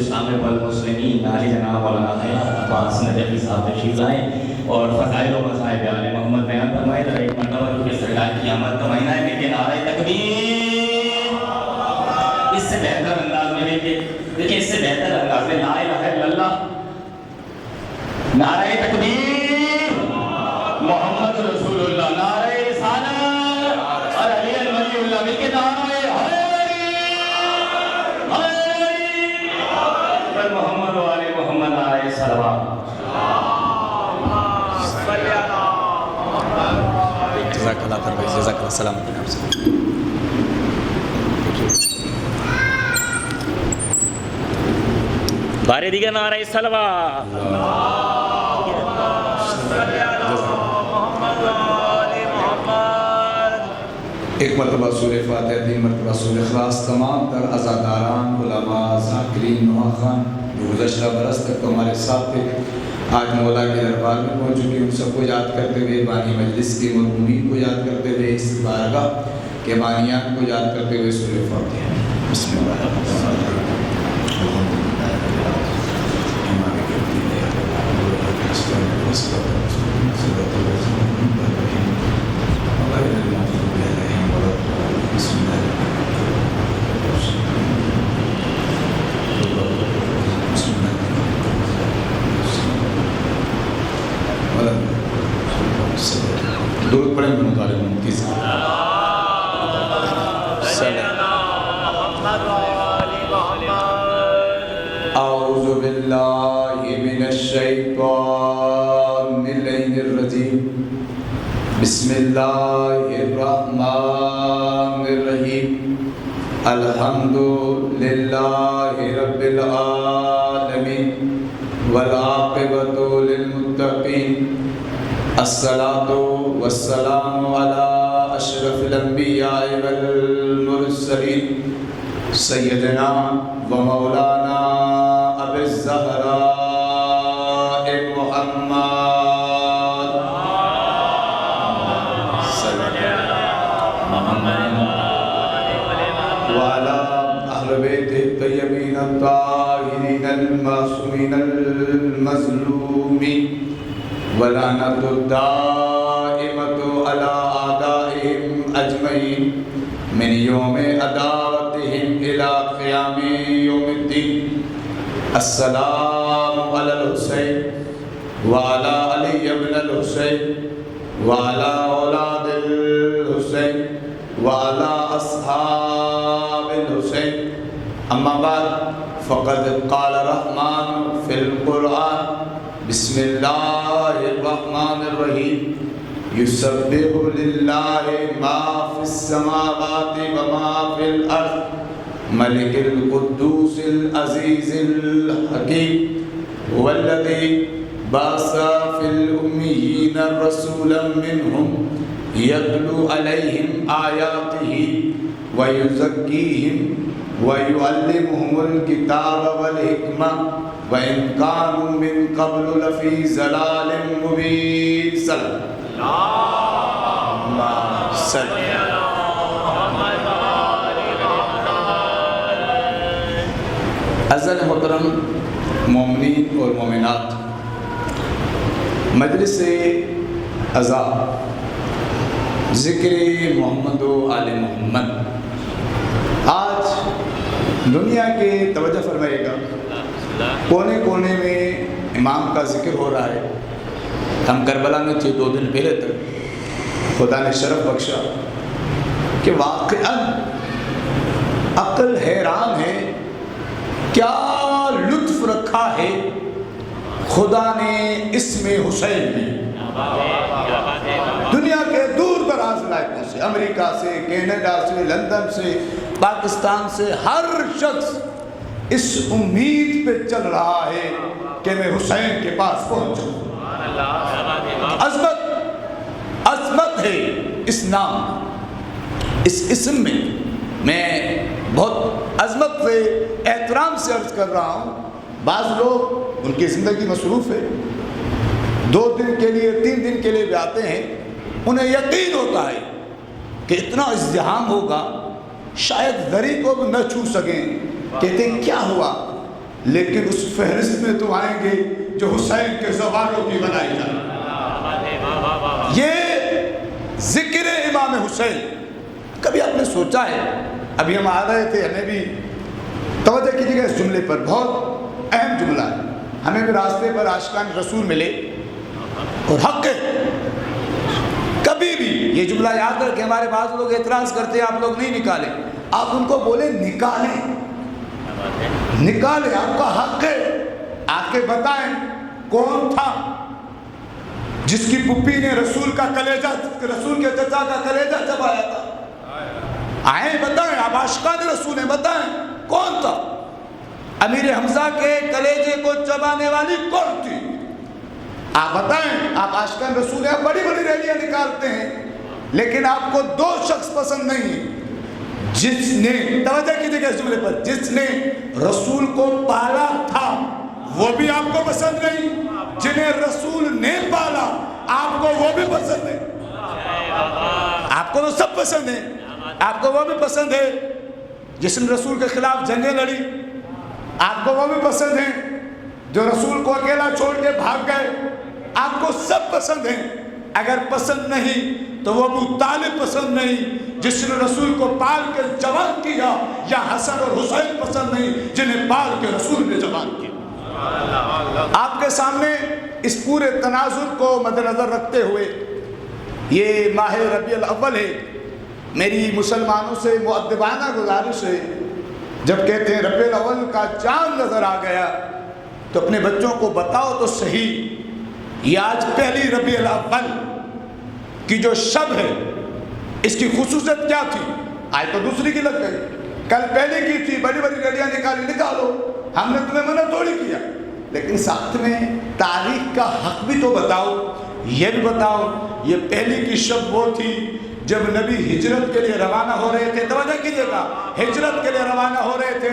الشامل والمسلمین عالی جناب مولانا عباس نجفی صاحب تشریف لائیں اور فضائل و مصائب آل محمد بیان فرمائیں۔ ذرا ایک مرتبہ کیونکہ سرکار کی آمد کا مہینہ ہے کہ نعرہ تکبیر، اس سے بہتر انداز میں دیکھیں اس سے بہتر انداز میں لا الہ الا اللہ، نعرہ تکبیر، محمد رسول اللہ، نعرہ رسالت اور علی ولی اللہ مل کے نعرہ محمد و آل محمد، نعرہ صلوات۔ جزاک اللہ خیر بھائی، جزاک اللہ، السلام علیکم۔ بارے دیگر نعرہ صلوات۔ ایک مرتبہ سورہ فاتحہ، 3 مرتبہ سورہ اخلاص۔ تمام تر عزاداران، علماء، ذاکرین، نواخان جو گزشتہ برس تک تو ہمارے ساتھ تھے، آج مولا کے دربار میں پہنچ چکے، ان سب کو یاد کرتے ہوئے، بانی مجلس کے مرحومین کو یاد کرتے ہوئے، اس بارگاہ کے بانیان کو یاد کرتے ہوئے سورہ فاتحہ۔ بسم اللہ الرحمن الرحیم۔ درود پڑھیں گے مطالعہ کی اعوذ باللہ من الشیطان الرجیم، بسم اللہ الرحمن الرحیم، الحمد للہ رب العالمین والعاقبۃ للمتقین، الصلاة والسلام على اشرف الانبیاء والمرسلین، سیدنا و مولانا ابی الزہراء محمد وعلى اہل بیت الطیبین الطاہرین المعصومین المظلومین، ولعنت الدائمة على أعدائهم أجمعين من يوم عداوتهم إلى قيام يوم الدين۔ السلام على الحسين وعلى علي بن الحسين وعلى أولاد الحسين وعلى أصحاب الحسين، أما بعد فقد قال الرحمن في القرآن، بسم اللہ الرحمن الرحیم، یسبح للہ ما فی السماوات وما فی الارض، ملک القدوس العزیز الحکیم، والذی بعث فی الامیین رسولا منہم یتلو علیہم آیاتہ ویزکیہم وَيُعَلِّمُهُمُ الْكِتَابَ وَالْحِكْمَةَ وَإِنْ كَانُوا مِنْ قَبْلُ لَفِي ضَلَالٍ مُبِينٍ۔ صلی اللہ صلی عزیز محترم مومنین اور مومنات، مجلس عزا ذکر محمد و آل محمد، آج دنیا کے توجہ فرمائے گا، کونے کونے میں امام کا ذکر ہو رہا ہے۔ ہم کربلا میں تھے 2 دن پہلے تک، خدا نے شرف بخشا کہ واقعاً عقل حیران ہے، کیا لطف رکھا ہے خدا نے اسم حسین میں۔ دنیا کے دور دراز علاقوں سے، امریکہ سے، کینیڈا سے، لندن سے، پاکستان سے، ہر شخص اس امید پہ چل رہا ہے کہ میں حسین کے پاس پہنچوں۔ عظمت ہے اس نام، اس اسم میں بہت عظمت سے، احترام سے عرض کر رہا ہوں۔ بعض لوگ ان کی زندگی مصروف ہے، 2 دن کے لیے 3 دن کے لیے بھی آتے ہیں، انہیں یقین ہوتا ہے کہ اتنا ازدحام ہوگا شاید ذری کو بھی نہ چھو سکیں، کہتے ہیں کیا ہوا؟ لیکن اس فہرست میں تو آئیں گے جو حسین کے زوالوں کی بنائی جائے. یہ ذکر امام حسین کبھی آپ نے سوچا ہے؟ ابھی ہم آ رہے تھے, ہمیں بھی توجہ کیجیے گا اس جملے پر, بہت اہم جملہ ہے. ہمیں بھی راستے پر عاشقان رسول ملے اور حق ہے کبھی بھی یہ جملہ یاد رکھیں. ہمارے بعض لوگ اعتراض کرتے ہیں آپ لوگ نہیں نکالیں, آپ ان کو بولیں نکالیں, نکالیں, آپ کا حق ہے. آ کے بتائیں کون تھا جس کی پپی نے رسول کا کلیجہ, رسول کے چچا کا کلیجہ چبایا تھا؟ آئیں بتائیں, آپ عاشقان رسول ہیں, بتائیں کون تھا؟ امیر حمزہ کے کلیجے کو چبانے والی کون تھی؟ آپ بتائیں. آپ عاشقان رسول ہیں, آپ بڑی بڑی ریلیاں نکالتے ہیں, لیکن آپ کو دو شخص پسند نہیں ہیں. جس نے, توجہ کیجیے گا اس جملے پر, جس نے رسول کو پالا تھا وہ بھی آپ کو پسند نہیں, جنہیں رسول نے پالا آپ کو وہ بھی پسند نہیں. آپ کو تو سب پسند ہے, آپ کو وہ بھی پسند ہے جس نے رسول کے خلاف جنگیں لڑی, آپ کو وہ بھی پسند ہے جو رسول کو اکیلا چھوڑ کے بھاگ گئے, آپ کو سب پسند ہیں. اگر پسند نہیں تو وہ ابو طالب پسند نہیں جس نے رسول کو پال کے جوان کیا, یا حسن اور حسین پسند نہیں جنہیں پال کے رسول نے جوان کیا. آپ کے سامنے اس پورے تناظر کو مد نظر رکھتے ہوئے, یہ ماہ ربیع الاول ہے, میری مسلمانوں سے مؤدبانہ گزارش ہے, جب کہتے ہیں ربیع الاول کا چاند نظر آ گیا تو اپنے بچوں کو بتاؤ تو صحیح, یہ آج پہلی ربیع الاول کی جو شب ہے اس کی خصوصیت کیا تھی؟ آج تو دوسری کی لگ گئی, کل پہلی کی تھی, بڑی بڑی ریلیاں نکالو, ہم نے تمہیں منع تھوڑی کیا, لیکن ساتھ میں تاریخ کا حق بھی تو بتاؤ. یہ بھی بتاؤ یہ پہلی کی شب وہ تھی جب نبی ہجرت کے لیے روانہ ہو رہے تھے. توجہ کیجیے گا, ہجرت کے لیے روانہ ہو رہے تھے,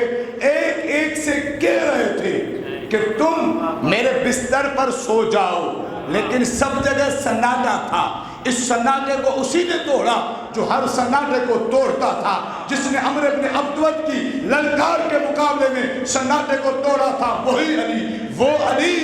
ایک ایک سے کہہ رہے تھے کہ تم میرے بستر پر سو جاؤ, لیکن سب جگہ سناٹا تھا. اس سناٹے کو اسی نے توڑا جو ہر سناٹے کو توڑتا تھا, جس نے عمرو ابن عبدود کی للکار کے مقابلے میں سناٹے کو توڑا تھا. وہی علی, وہ علی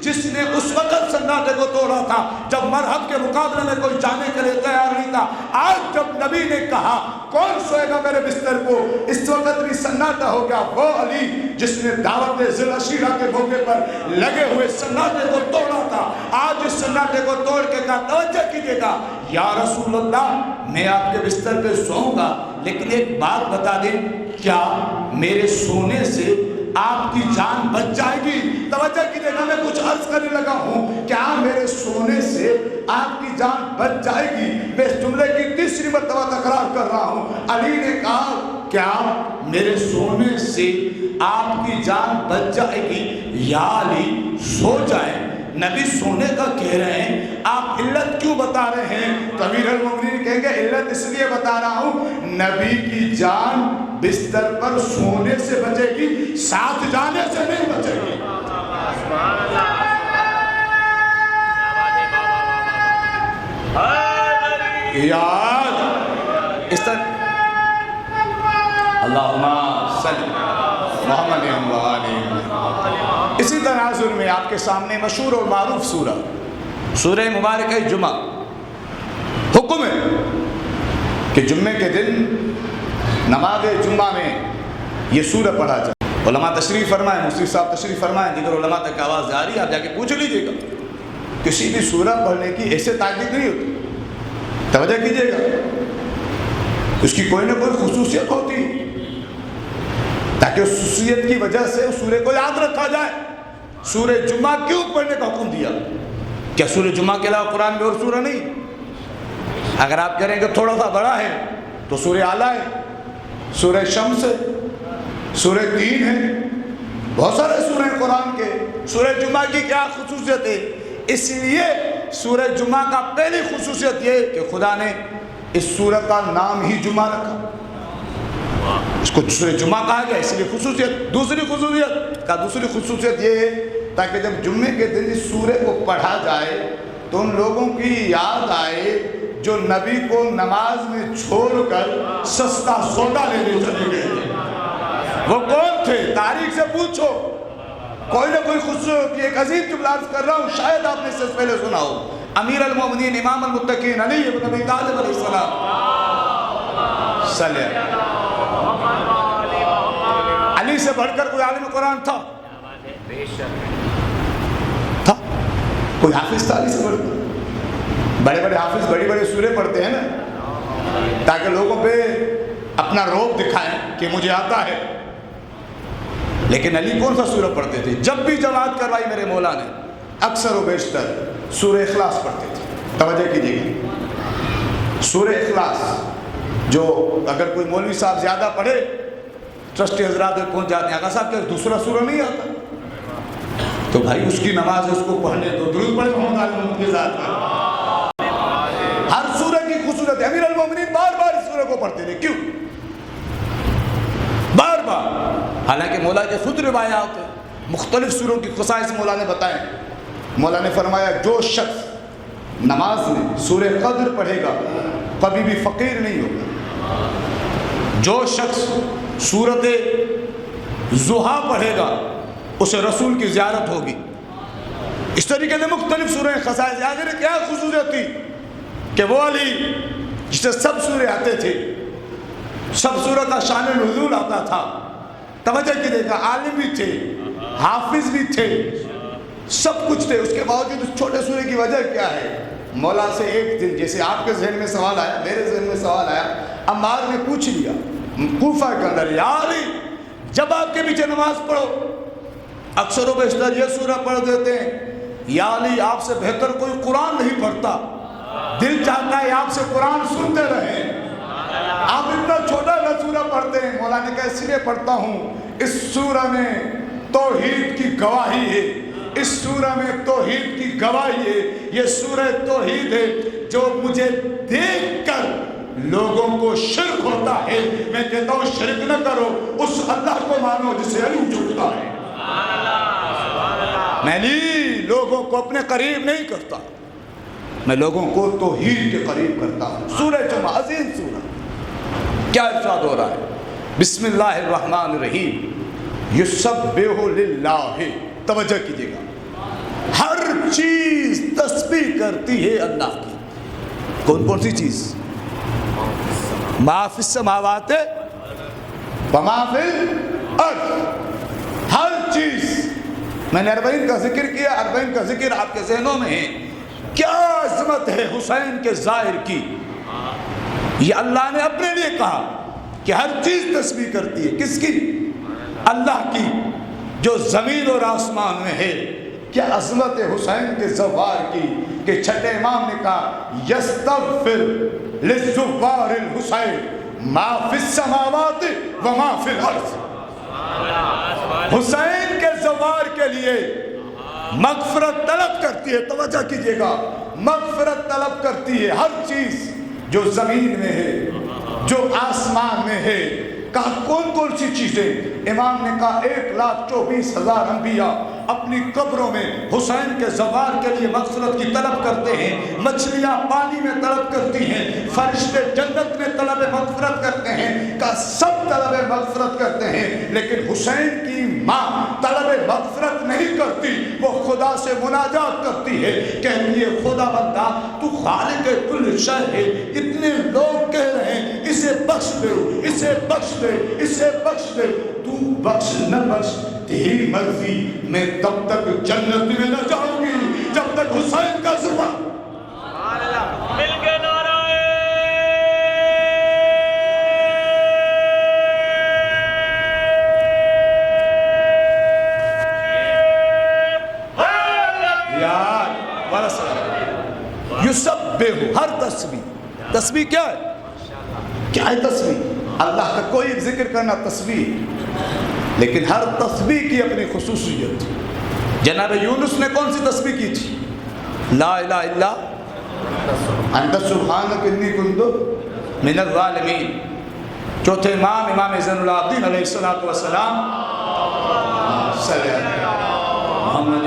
جس نے اس وقت سناٹے کو توڑا تھا جب مرحب کے مقابلے میں کوئی جانے کے لیے تیار نہیں تھا. آج جب نبی نے کہا کون سوئے گا میرے بستر کو, اس وقت بھی سناٹا ہو گیا. وہ علی جس نے دعوت ذی العشیرہ کے موقع پر لگے ہوئے سناٹے کو توڑا تھا, آج اس سناٹے کو توڑ کے کہا, توجہ کیجیے گا, یا رسول اللہ میں آپ کے بستر پہ سوؤں گا, لیکن ایک بات بتا دیں, کیا میرے سونے سے آپ کی جان بچ جائے گی؟ توجہ کیجیے گا, میں کچھ عرض کرنے لگا ہوں, کیا میرے سونے سے آپ کی جان بچ جائے گی؟ میں اس جملے کی تیسری مرتبہ تکرار کر رہا ہوں. علی نے کہا کیا میرے سونے سے آپ کی جان بچ جائے گی؟ یا علی سو جائے. نبی سونے کا کہہ رہے ہیں, آپ علت کیوں بتا رہے ہیں؟ تو امیر المومنین کہیں گے علت اس لیے بتا رہا ہوں, نبی کی جان بستر پر سونے سے بچے گی, ساتھ جانے سے نہیں بچے گی. یاد اس طرح اللہم صلی محمد و آلہ. اسی تناظر میں آپ کے سامنے مشہور اور معروف سورہ, سورہ مبارکہ جمعہ. حکم ہے کہ جمعے کے دن نماز جمعہ میں یہ سورہ پڑھا جائے. علماء تشریف فرمائیں, مفتی صاحب تشریف فرمائیں, دیگر علماء تک آواز جا رہی ہے, آپ جا کے پوچھ لیجیے گا. کسی بھی سورہ پڑھنے کی ایسے تاکید نہیں ہوتی, توجہ کیجیے گا, اس کی کوئی نہ کوئی خصوصیت ہوتی تاکہ اس خصوصیت کی وجہ سے اس سورہ کو یاد رکھا جائے. سورہ جمعہ کیوں پڑھنے کا حکم دیا؟ کیا سورہ جمعہ کے علاوہ قرآن میں اور سورہ نہیں؟ اگر آپ کہیں کہ تھوڑا سا بڑا ہے تو سورہ اعلیٰ ہے, سورہ شمس ہے, سورہ تین ہے, بہت سارے سورہ ہیں قرآن کے. سورہ جمعہ کی کیا خصوصیت ہے؟ اس لیے سورہ جمعہ کا پہلی خصوصیت یہ کہ خدا نے اس سورہ کا نام ہی جمعہ رکھا, اس کو سورہ جمعہ کہا گیا, اس لیے خصوصیت. دوسری خصوصیت یہ ہے تاکہ جب جمعے کے دن اس سورہ کو پڑھا جائے تو ان لوگوں کی یاد آئے جو نبی کو نماز میں چھوڑ کر سستا سودا لینے چلے گئے تھے. وہ کون تھے؟ تاریخ سے پوچھو, کوئی نہ کوئی خصوصیت. ایک عظیم جملہ عرض کر رہا ہوں, شاید آپ نے اس سے پہلے سنا ہو. امیر المومنین امام المتقین علی ابن ابی طالب علیہ السلام صلی اللہ علی سے بڑھ کر کوئی عالم قرآن تھا؟ تھا کوئی حافظ تھا علی سے بڑھ کر؟ بڑے بڑے حافظ بڑی بڑی سوریں پڑھتے ہیں نا, تاکہ لوگوں پہ اپنا روب دکھائیں کہ مجھے آتا ہے. لیکن علی کون سا سورہ پڑھتے تھے؟ جب بھی جماعت کروائی میرے مولا نے اکثر و بیشتر سورہ اخلاص پڑھتے تھے. توجہ کیجیے گا, سورہ اخلاص جو اگر کوئی مولوی صاحب زیادہ پڑھے ٹرسٹی حضرات پہنچ جاتے ہیں, آقا صاحب کہ دوسرا سورہ نہیں آتا, تو بھائی اس کی نماز اس کو پڑھنے دو. درود پڑھے محمد علی محمد کے ذات پر. ہر سورہ کی خصوصیت ہے. امیر المومنین بار بار اس سورہ کو پڑھتے تھے. کیوں بار بار؟ حالانکہ مولا کے خود روایات ہیں, مختلف سوروں کی خصائص مولا نے بتائیں. مولا نے فرمایا جو شخص نماز میں سورہ قدر پڑھے گا کبھی بھی فقیر نہیں ہوگا. جو شخص سورت ضحیٰ پڑھے گا اسے رسول کی زیارت ہوگی. اس طریقے سے مختلف سوریں خصائص. آخر کیا خصوصیت تھی کہ وہ علی جسے سب سورے آتے تھے, سب سورت کا شان نزول آتا تھا. توجہ کی دیکھا, عالم بھی تھے, حافظ بھی تھے, سب کچھ تھے. اس کے باوجود اس چھوٹے سورے کی وجہ کیا ہے؟ مولا سے ایک دن, جیسے آپ کے ذہن میں سوال آیا, میرے ذہن میں سوال آیا, عمار نے پوچھ لیا کوفہ کے اندر, یا علی جب آپ کے پیچھے نماز پڑھو اکثر و بیشتر یہ سورہ پڑھ دیتے ہیں, یا علی آپ سے بہتر کوئی قرآن نہیں پڑھتا, دل چاہتا ہے آپ سے قرآن سنتے رہیں, آپ اتنا چھوٹا سا سورہ پڑھتے ہیں. مولا نے کہا اس لیے پڑھتا ہوں, اس سورہ میں توحید کی گواہی ہے, اس سورہ میں توحید کی گواہی ہے. یہ سورہ توحید ہے جو مجھے دیکھ کر لوگوں کو شرک ہوتا ہے. میں کہتا ہوں شرک نہ کرو, اس اللہ کو مانو جسے علی جھکتا ہے. میں علی لوگوں کو اپنے قریب نہیں کرتا, میں لوگوں کو توحید کے قریب کرتا ہوں. سورہ جمعہ عظیم سورہ, کیا ارشاد ہو رہا ہے؟ بسم اللہ الرحمن الرحیم, یسبح للہ. توجہ کیجیے گا, ہر چیز تسبیح کرتی ہے اللہ کی. کون کون سی چیز؟ ما فی السماوات وما فی الارض. ہر چیز. میں نے 40 کا ذکر کیا, 40 کا ذکر آپ کے ذہنوں میں ہے. کیا عظمت ہے حسین کے ظاہر کی. یہ اللہ نے اپنے لیے کہا کہ ہر چیز تسبیح کرتی ہے. کس کی؟ اللہ کی, جو زمین اور آسمان میں ہے. کیا عظمت حسین کے زوار کی کہ چھٹے امام نے کہا یستغفر للزوار الحسین ما فی السماوات وما فی الارض. حسین کے زوار کے لیے مغفرت طلب کرتی ہے. توجہ کیجیے گا, مغفرت طلب کرتی ہے ہر چیز جو زمین میں ہے, جو آسمان میں ہے. کہا کون کون سی چیزیں؟ امام نے کہا 1,24,000 انبیاء اپنی قبروں میں حسین کے زوار کے لیے مغفرت کی طلب کرتے ہیں. مچھلیاں پانی میں طلب کرتی ہیں, فرشتے جنت میں طلب مغفرت کرتے ہیں. کہا سب طلب مغفرت کرتے ہیں, لیکن حسین کی ماں طلب مغفرت نہیں کرتی, وہ خدا سے مناجات کرتی ہے. کہتی ہے خدا بندہ تو خالق کل شے ہے, اتنے لوگ کہہ رہے ہیں اسے بخش دے, اسے بخش دے, اسے بخش دے, تو بخش نہ بخش تیری مرضی. میں تب تک جنت میں نہ جاؤں گی جب تک حسین کا زبان. مل کے نعرہ یسبح. ہر تسبیح. تسبیح کیا ہے؟ کیا ہے تسبیح؟ اللہ کا کوئی ذکر کرنا تسبیح, لیکن ہر تسبیح کی اپنی خصوصیت. جناب یونس نے کون سی تسبیح کی تھی؟ لا الہ الا انت سبحانک انی کنت من الظالمین. چوتھے امام, امام زین العابدین علیہ السلام صلی محمد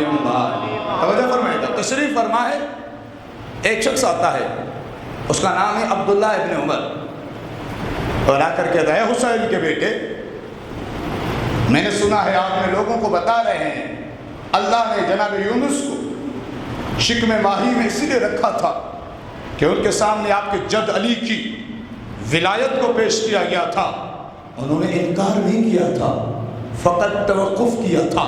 توجہ فرمائے گا. تشریف فرما ہے, ایک شخص آتا ہے, اس کا نام ہے عبداللہ ابن عمر, اور آ کر کہتا ہے حسین کے بیٹے, میں نے سنا ہے آپ نے لوگوں کو بتا رہے ہیں اللہ نے جناب یونس کو شکم ماہی میں اسی لیے رکھا تھا کہ ان کے سامنے آپ کے جد علی کی ولایت کو پیش کیا گیا تھا، انہوں نے انکار نہیں کیا تھا، فقط توقف کیا تھا۔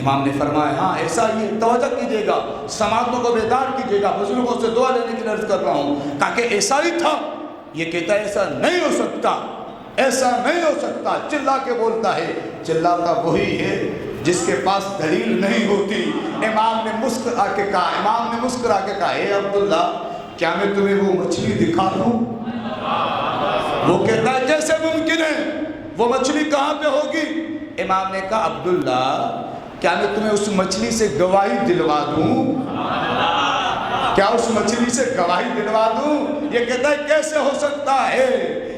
امام نے فرمایا ہاں ایسا ہی توجہ کیجیے گا، سماعتوں کو بیدار کیجیے گا، بزرگوں سے دعا لینے کے لیے عرض کر رہا ہوں تاکہ ایسا ہی تھا۔ یہ کہتا ہے ایسا نہیں ہو سکتا، ایسا نہیں ہو سکتا، چلا کے بولتا ہے، چلاتا وہی ہے جس کے پاس دلیل نہیں ہوتی۔ امام نے مسکرا کے کہا اے عبداللہ کیا میں تمہیں وہ مچھلی دکھا دوں؟ وہ کہتا ہے کیسے ممکن ہے، وہ مچھلی کہاں پہ ہوگی؟ امام نے کہا عبداللہ کیا میں تمہیں اس مچھلی سے گواہی دلوا دوں؟ کیا اس مچھلی سے گواہی دلوا دوں؟ یہ کہتا ہے کیسے ہو سکتا ہے؟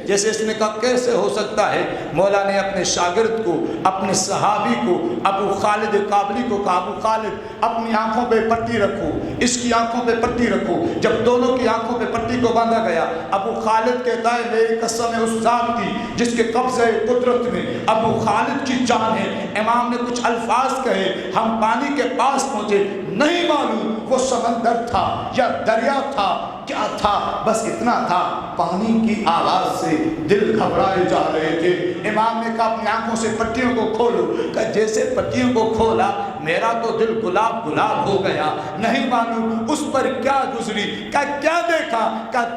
جیسے اس نے کہا کیسے ہو سکتا ہے، مولا نے اپنے شاگرد کو، اپنے صحابی کو، ابو خالد قابلی کو کہا ابو خالد اپنی آنکھوں پہ پٹی رکھو، اس کی آنکھوں پہ پٹی رکھو۔ جب دونوں کی آنکھوں پہ پٹی کو باندھا گیا، ابو خالد کہتا ہے میری قسم ہے اس ذات کی جس کے قبضہ قدرت میں ابو خالد کی جان ہے۔ امام نے کچھ الفاظ کہے، ہم پانی کے پاس پہنچے، نہیں معلوم وہ سمندر تھا یا دریا تھا، کیا تھا، بس اتنا تھا پانی کی آواز سے دل گھبرائے جا رہے تھے۔ امام نے کہا اپنی آنکھوں سے پٹیوں کو کھولو، کہ جیسے پٹیوں کو کھولا میرا تو دل گلاب گلاب ہو گیا، نہیں معلوم اس پر کیا گزری، کیا دیکھا،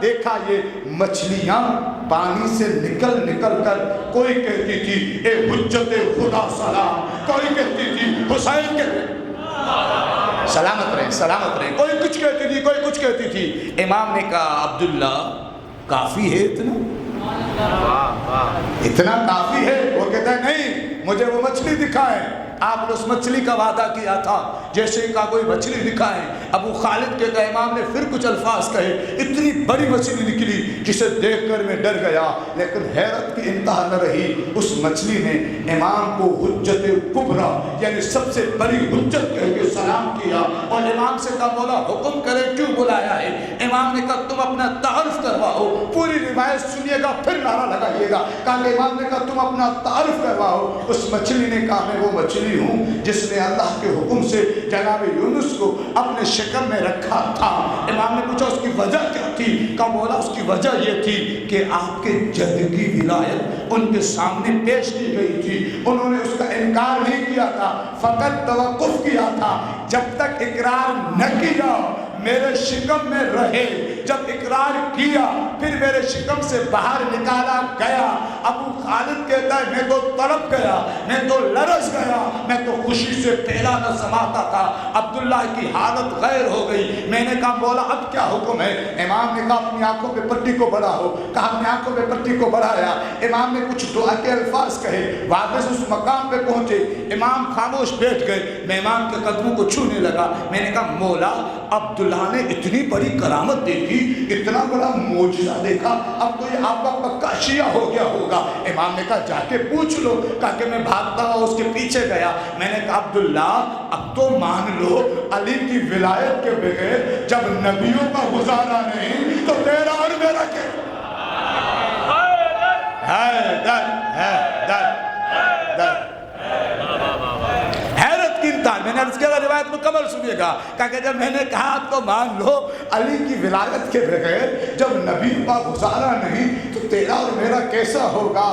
دیکھا یہ مچھلیاں پانی سے نکل کر، کوئی کہتی تھی اے حجت خدا سلام، کوئی کہتی تھی حسین کے سلامت رہیں، کوئی کچھ کہتی تھی، کوئی کچھ کہتی تھی۔ امام نے کہا عبداللہ کافی ہے اتنا کافی ہے؟ وہ کہتا ہے نہیں، مجھے وہ مچھلی دکھائیں۔ آپ نے اس مچھلی کا وعدہ کیا تھا، جیسے کہ کوئی مچھلی دکھائیں۔ ابو خالد کے کہا امام نے پھر کچھ الفاظ کہے، اتنی بڑی مچھلی نکلی جسے دیکھ کر میں ڈر گیا، لیکن حیرت کی انتہا نہ رہی۔ اس مچھلی نے امام کو حجت کبریٰ یعنی سب سے بڑی حجت کہہ کے سلام کیا، اور امام سے کہا مولا حکم کرے کیوں بلایا ہے؟ امام نے کہا تم اپنا تعارف کرواؤ، پوری روایت سنیے گا پھر نعرہ لگائیے گا۔ کہا کہ امام نے کہا تم اپنا تعارف کرواؤ۔ اس مچھلی نے کہا میں وہ مچھلی ہوں جس نے اللہ کے حکم سے جناب یونس کو اپنے شکم میں رکھا تھا۔ امام نے پوچھا اس کی وجہ کیا تھی؟ کہا مولا اس کی وجہ یہ تھی کہ آپ کے جد کی ولایت ان کے سامنے پیش کی گئی تھی، انہوں نے اس کا انکار نہیں کیا تھا، فقط توقف کیا تھا، جب تک اقرار نہ کیا میرے شکم میں رہے۔ جب اقرار کیا پھر میرے شکم سے باہر نکالا گیا۔ ابو خالد کہتا ہے میں تو تڑپ گیا، میں تو لرز گیا، میں تو خوشی سے پھیلا نہ سماتا تھا۔ عبداللہ کی حالت غیر ہو گئی۔ میں نے کہا مولا اب کیا حکم ہے؟ امام نے کہا اپنی آنکھوں پہ پٹی کو بڑھاؤ۔ کہا اپنی آنکھوں پہ پٹی کو بڑھایا۔ امام نے کچھ دعا کے الفاظ کہے، واپس اس مقام پہ پہنچے، امام خاموش بیٹھ گئے۔ میں امام کے قدموں کو چھونے لگا۔ میں نے کہا مولا عبداللہ نے اتنی بڑی کرامت دیکھی، اتنا بڑا معجزہ دیکھا، اب تو یہ آپ کا پکا شیعہ ہو گیا ہوگا۔ امام نے کہا جا کے پوچھ لو۔ کہا کہ میں بھاگتا ہوا اس کے پیچھے گیا۔ میں نے کہا عبداللہ اب تو مان لو علی کی ولایت کے بغیر جب نبیوں کا گزارا نہیں تو تیرا اور میرا کیا؟ حیرت کی انتہا۔ میں نے عرض کیا روایت مکمل سنیے گا۔ کہا کہ جب میں نے کہا اب تو مان لو علی کی ولایت کے بغیر جب نبی کا گزارا نہیں تو تیرا اور میرا کیسا ہوگا؟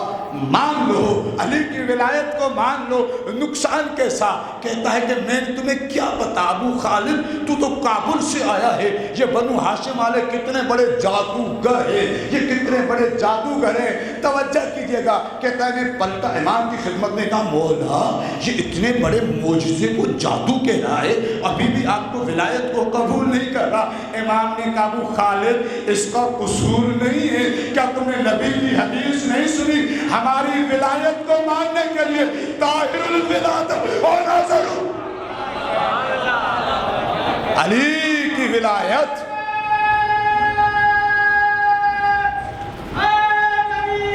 مان لو علی کی ولایت کو مان لو، نقصان کیسا؟ کہتا ہے کہ میں تمہیں کیا بتا ابو خالد، تو کابل سے آیا ہے، یہ بنو ہاشم والے کتنے بڑے جادوگر ہیں، یہ کتنے بڑے جادوگر ہیں، توجہ کیجئے گا۔ کہتا ہے میں پلٹا امام کی خدمت میں کہا مولا یہ اتنے بڑے معجزے کو جادو کہہ رہا ہے، ابھی بھی آپ کو ولایت کو قبول نہیں کر رہا۔ امام نے کہا ابو خالد اس کا قصور نہیں ہے، کیا تم نے نبی کی حدیث نہیں سنی؟ ہماری ولایت کو ماننے کے لیے طاہر الولاد ہونا ضرور۔ علی کی ولایت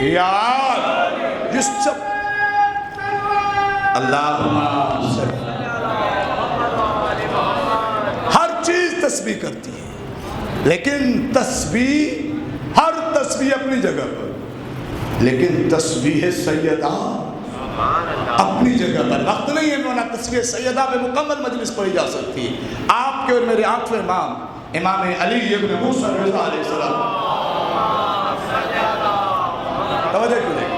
یار جس سب اللہم ہر چیز تسبیح کرتی ہے، لیکن تسبیح ہر تسبیح اپنی جگہ پر، لیکن تسبیح سیدہ اپنی جگہ پر وقت نہیں ہے مولانا تصویر سیدہ پہ مکمل مجلس پڑھی جا سکتی ہے. آپ کے اور میرے آنکھوں امام امام علی ابن موسیٰ رضا علیہ السلام. توجہ کیوں نہیں؟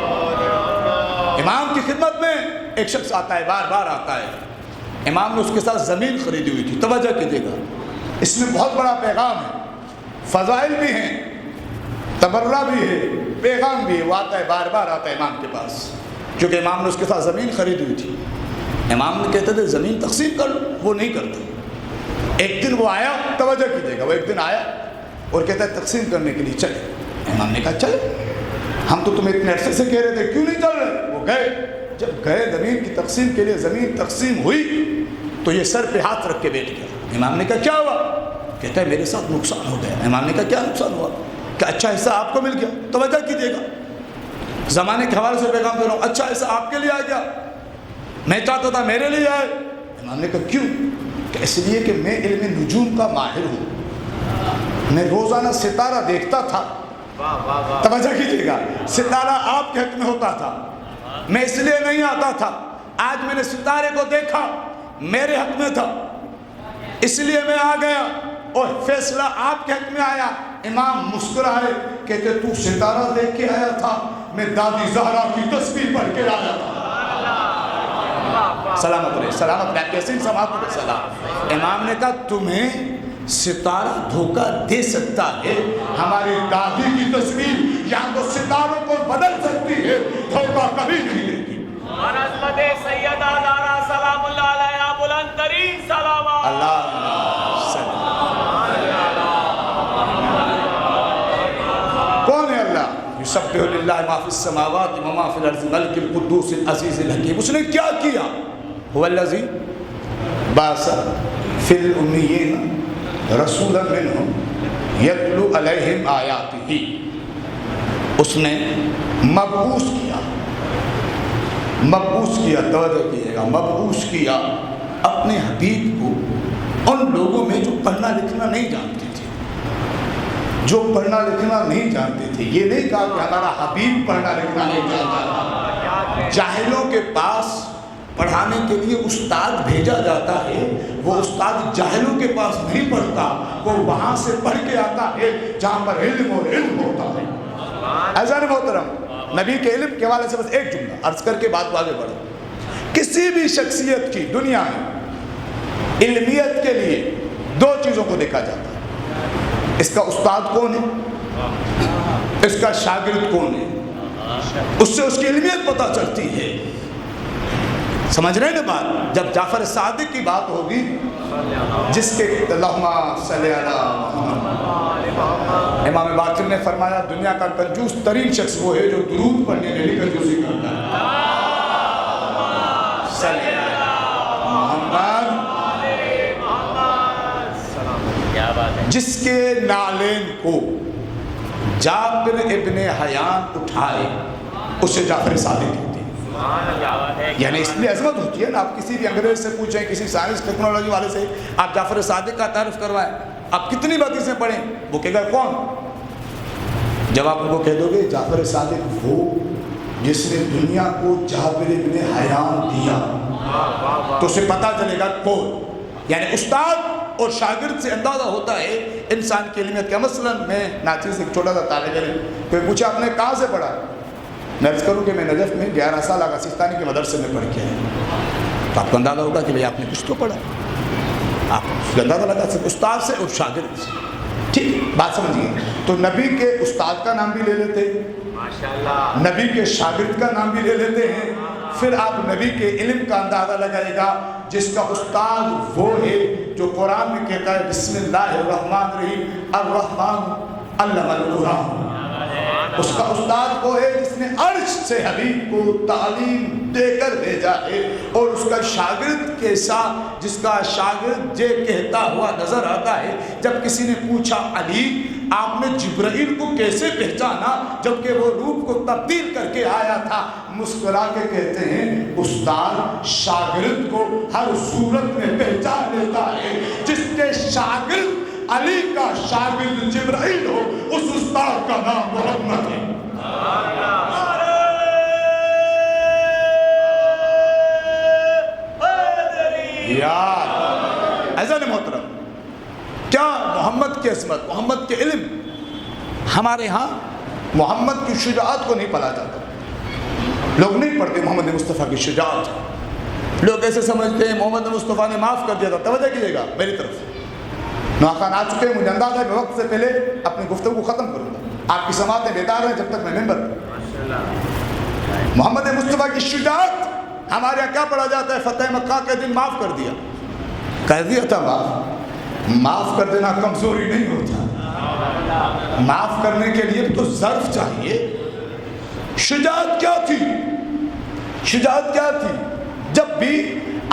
امام کی خدمت میں ایک شخص آتا ہے، بار بار آتا ہے. امام نے اس کے ساتھ زمین خریدی ہوئی تھی. توجہ کیجیے گا، اس میں بہت بڑا پیغام ہے، فضائل بھی ہیں، تبرہ بھی ہے، پیغام بھی ہے. وہ آتا ہے، بار بار آتا ہے امام کے پاس، کیونکہ امام نے اس کے ساتھ زمین خریدی ہوئی تھی. امام نے کہتے تھے زمین تقسیم کر لو، وہ نہیں کرتے. ایک دن وہ آیا، توجہ کیجیے گا، وہ ایک دن آیا اور کہتا ہے تقسیم کرنے کے لیے چلے. امام نے کہا چلے، ہم تو تمہیں اتنے عرصے سے کہہ رہے تھے، کیوں نہیں چل رہے؟ وہ گئے. جب گئے زمین کی تقسیم کے لیے، زمین تقسیم ہوئی تو یہ سر پہ ہاتھ رکھ کے بیٹھ گیا. امام نے کہا کیا ہوا؟ کہتا ہے میرے ساتھ نقصان ہو گیا. امام نے کہا کیا نقصان ہوا؟ کہ اچھا حصہ آپ کو مل گیا. توجہ کیجیے گا، زمانے کے حوالے سے پیغام دے رہا ہوں، اچھا حصہ آپ کے لیے آ گیا، میں چاہتا تھا میرے لیے آئے. امام نے کہا کیوں؟ کہ اس لیے کہ میں علم نجوم کا ماہر ہوں، میں روزانہ ستارہ دیکھتا تھا. توجہ کیجیے گا، ستارہ آپ کے حق میں ہوتا تھا، میں اس لیے نہیں آتا تھا. آج میں نے ستارے کو دیکھا، میرے حق میں تھا، اس لیے میں آ گیا اور فیصلہ آپ کے حق میں آیا. امام مسکرائے، کہتے تو ستارہ دیکھ کے آیا تھا، میں دادی زہرا کی تسبیح پڑھ کے آیا تھا. سلامت رہے، سلامت رہے، کیسے سماعت رہے سلام. امام نے کہا تمہیں ستارہ دھوکہ دے سکتا ہے، ہماری دادی کی تسبیح یا تو ستاروں کو بدل سکتی ہے، دھوکہ کبھی نہیں دے گی. عظمت سیدہ زہرا سلام اللہ علیہا بلند ترین سلامات. کون ہے اللہ؟ یسبح للہ ما فی السماوات و ما فی الارض الملک القدوس العزیز الحکیم. اس نے کیا کیا؟ هو الذی بعث فی الامیین رسولا منہم یتلو علیہم آیاتہ. اس نے مبعوث کیا، توجہ کیجیے گا، مبعوث کیا اپنے حبیب کو ان لوگوں میں جو پڑھنا لکھنا نہیں جانتے تھے، جو پڑھنا لکھنا نہیں جانتے تھے. یہ نہیں کہا کہ ہمارا حبیب پڑھنا لکھنا نہیں جانتا تھا. جاہلوں کے پاس پڑھانے کے لیے استاد بھیجا جاتا ہے، وہ استاد جاہلوں کے پاس نہیں پڑھتا، وہ وہاں سے پڑھ کے آتا ہے جہاں پر علم اور علم ہوتا ہے. عزیزان محترم، نبی کے علم کے حوالے سے بس ایک جملہ عرض کر کے بات کو آگے بڑھو. کسی بھی شخصیت کی دنیا میں علمیت کے لیے دو چیزوں کو دیکھا جاتا ہے، اس کا استاد کون ہے، اس کا شاگرد کون ہے. اس سے اس کی علمیت پتہ چلتی ہے. سمجھ رہے ہیں نا بات؟ جب جعفر صادق کی بات ہوگی جس کے اللہم صلی علی محمد، امام باقر نے فرمایا دنیا کا کنجوس ترین شخص وہ ہے جو درود پڑھنے میں بھی کنجوسی کرتا ہے. صلی علی محمد. جس کے نالین کو جابر ابن حیان اٹھائے اسے جعفر صادق کہتے ہیں. یعنی اس لیے عظمت ہوتی ہے نا. آپ کسی بھی انگریز سے پوچھیں، کسی سائنس ٹیکنالوجی والے سے آپ جعفر صادق کا تعارف کروائیں، آپ کتنی حدیثیں پڑھیں، وہ کہے گا کون؟ جب آپ ان کو کہہ دو گے جعفر صادق وہ جس نے دنیا کو جابر ابن حیان دیا، تو اسے پتہ چلے گا کون. یعنی استاد اور شاگرد سے اندازہ ہوتا ہے انسان کی علمیت کا. مثلا میں ناچیز ایک چھوٹا سا طالب علم، کوئی پوچھا آپ نے کہاں سے پڑھا؟ میں عرض کروں کہ میں نجف میں 11 سال آغا سستانی کے مدرسے میں پڑھ کے آیا. تو آپ کو اندازہ ہوگا کہ بھئی آپ نے کچھ تو پڑھا. آپ کو اندازہ لگا سکتے استاد سے اور شاگرد سے. ٹھیک بات سمجھیے. تو نبی کے استاد کا نام بھی لے لیتے ہیں، نبی کے شاگرد کا نام بھی لے لیتے ہیں. پھر آپ نبی کے علم کا اندازہ لگائے گا جس کا استاد وہ ہے جو قرآن میں کہتا ہے بسم اللہ الرحمن الرحیم الرحمن علم القرآن. اس کا استاد وہ ہے جس نے عرش سے حبیب کو تعلیم دے کر بھیجا ہے. اور اس کا شاگرد کیسا؟ جس کا شاگرد یہ کہتا ہوا نظر آتا ہے جب کسی نے پوچھا علی آپ نے جبرائیل کو کیسے پہچانا جبکہ وہ روپ کو تبدیل کر کے آیا تھا؟ مسکرا کے کہتے ہیں استاد شاگرد کو ہر صورت میں پہچان لیتا ہے. جس کے شاگرد علی کا شاگرد جبرائیل ہو اس استاد کا نام محمد ہے. یار عزیزان محترم، کیا محمد کی عظمت، محمد کے علم، ہمارے ہاں محمد کی شجاعت کو نہیں پڑھا جاتا. لوگ نہیں پڑھتے محمد مصطفیٰ کی شجاعت. لوگ ایسے سمجھتے ہیں محمد مصطفیٰ نے معاف کر دیا تھا. توجہ کیجیے گا میری طرف سے، نوخان آ چکے ہیں، مجھے اندازہ ہے میں وقت سے پہلے اپنی گفتگو کو ختم کروں گا. آپ کی سماعتیں بیدار ہیں جب تک میں ممبر ہوں. محمد مصطفیٰ کی شجاعت ہمارے یہاں کیا پڑھا جاتا ہے؟ فتح مکہ کے دن معاف کر دیا. کہہ دیا تھا معاف کر دینا کمزوری نہیں ہوتا. معاف کرنے کے لیے تو ظرف چاہیے. شجاعت کیا تھی؟ شجاعت کیا تھی؟ جب بھی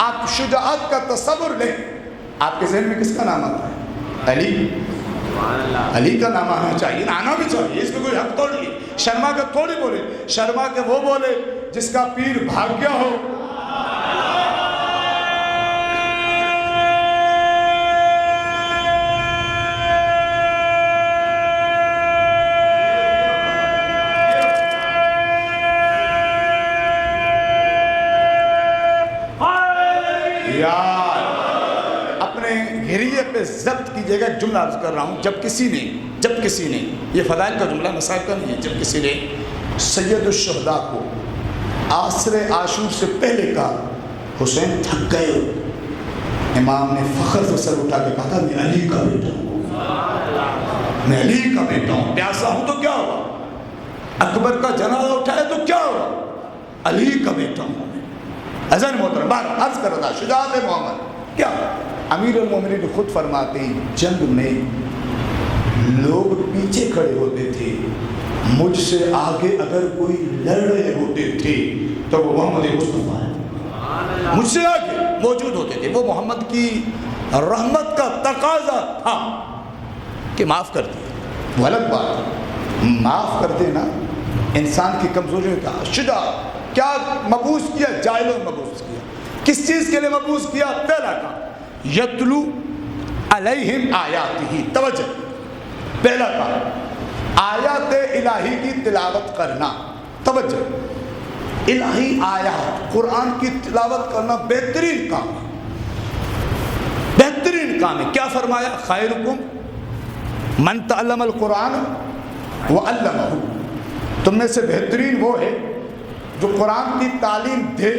آپ شجاعت کا تصور لیں، آپ کے ذہن میں کس کا نام آتا ہے؟ علی. علی کا نام آنا چاہیے، آنا بھی چاہیے، اس میں کوئی حق توڑ نہیں. شرما کا تھوڑی بولے، شرما کے وہ بولے جس کا پیر بھاگ گیا ہو. یار اپنے گھریے پہ ضبط کیجیے گا. ایک جملہ عرض کر رہا ہوں، جب کسی نے یہ فضائل کا جملہ مسائل کا نہیں ہے، جب کسی نے سید الشہداء کو عصر عاشور سے پہلے کہا حسین تھک گئے ہو، امام نے فخر سے سر اٹھا کے کہا تھا میں علی کا بیٹا ہوں، میں علی کا بیٹا ہوں. پیاسا ہوں تو کیا ہوا؟ اکبر کا جنازہ اٹھایا تو کیا ہوا؟ علی کا بیٹا ہوں. حضرت محترم بات عرض کر رہا تھا شجاعت محمد کیا؟ امیر المومنین خود فرماتے ہیں جنگ میں لوگ پیچھے کھڑے ہوتے تھے، مجھ سے آگے اگر کوئی لڑ رہے ہوتے تھے تو وہ محمد مصطفیٰ ہے. مجھ سے آگے موجود ہوتے تھے. وہ محمد کی رحمت کا تقاضا تھا کہ معاف کر دیا. وہ الگ بات ہے، معاف کر دینا انسان کی کمزوری کا. شجاعت کیا مبعوث کیا؟ جاہلوں نے مبعوث کیا. کس چیز کے لیے مبعوث کیا؟ پہلا کام یتلو علیہم آیاتہ. توجہ، پہلا کام آیات الہی کی تلاوت کرنا. توجہ، الہی آیات قرآن کی تلاوت کرنا بہترین کام ہے، بہترین کام ہے. کیا فرمایا؟ خیرکم من تعلم القرآن وعلمہ. تم میں سے بہترین وہ ہے جو قرآن کی تعلیم دے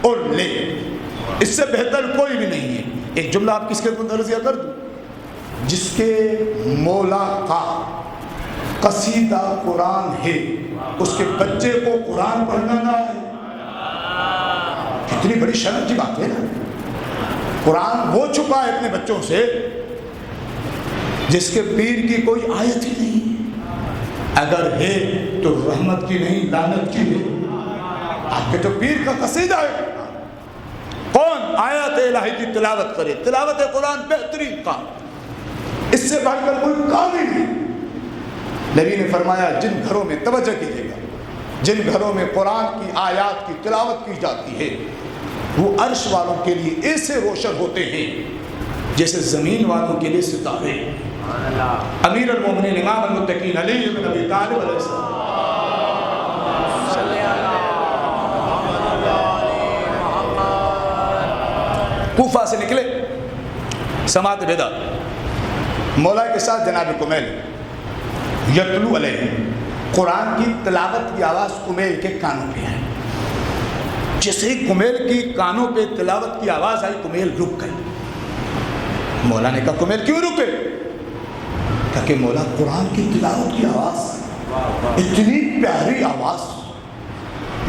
اور لے. اس سے بہتر کوئی بھی نہیں ہے. ایک جملہ آپ کس کے درجہ کر دوں، جس کے مولا کا قصیدہ قرآن ہے اس کے بچے کو قرآن پڑھنا نہ ہے. کتنی بڑی شرم کی بات ہے نا. قرآن وہ چھپا ہے اپنے بچوں سے جس کے پیر کی کوئی آیت ہی نہیں، اگر ہے تو رحمت کی نہیں لعنت کی ہے. آپ کے تو پیر کا قصیدہ ہے. کون آیات الہی کی تلاوت کرے؟ تلاوت قرآن بہترین کام، اس سے بڑھ کر کوئی کام ہی نہیں. نبی نے فرمایا جن گھروں میں، توجہ کیجیے گا، جن گھروں میں قرآن کی آیات کی تلاوت کی جاتی ہے وہ عرش والوں کے لیے ایسے روشن ہوتے ہیں جیسے زمین والوں کے لیے ستارے. امیر المومنین امام المتقین علی بن ابی طالب علیہ السلام کوفہ سے نکلے، سماعت بیدار، مولا کے ساتھ جناب کمیل یتلو علیہ. قرآن کی تلاوت کی آواز کمیل کے کانوں پہ آئی. جیسے ہی کمیل کی کانوں پہ تلاوت کی آواز آئی کمیل رک گئی. مولا نے کہا کمیل کیوں رکے؟ کہ مولا قرآن کی تلاوت کی آواز اتنی پیاری آواز،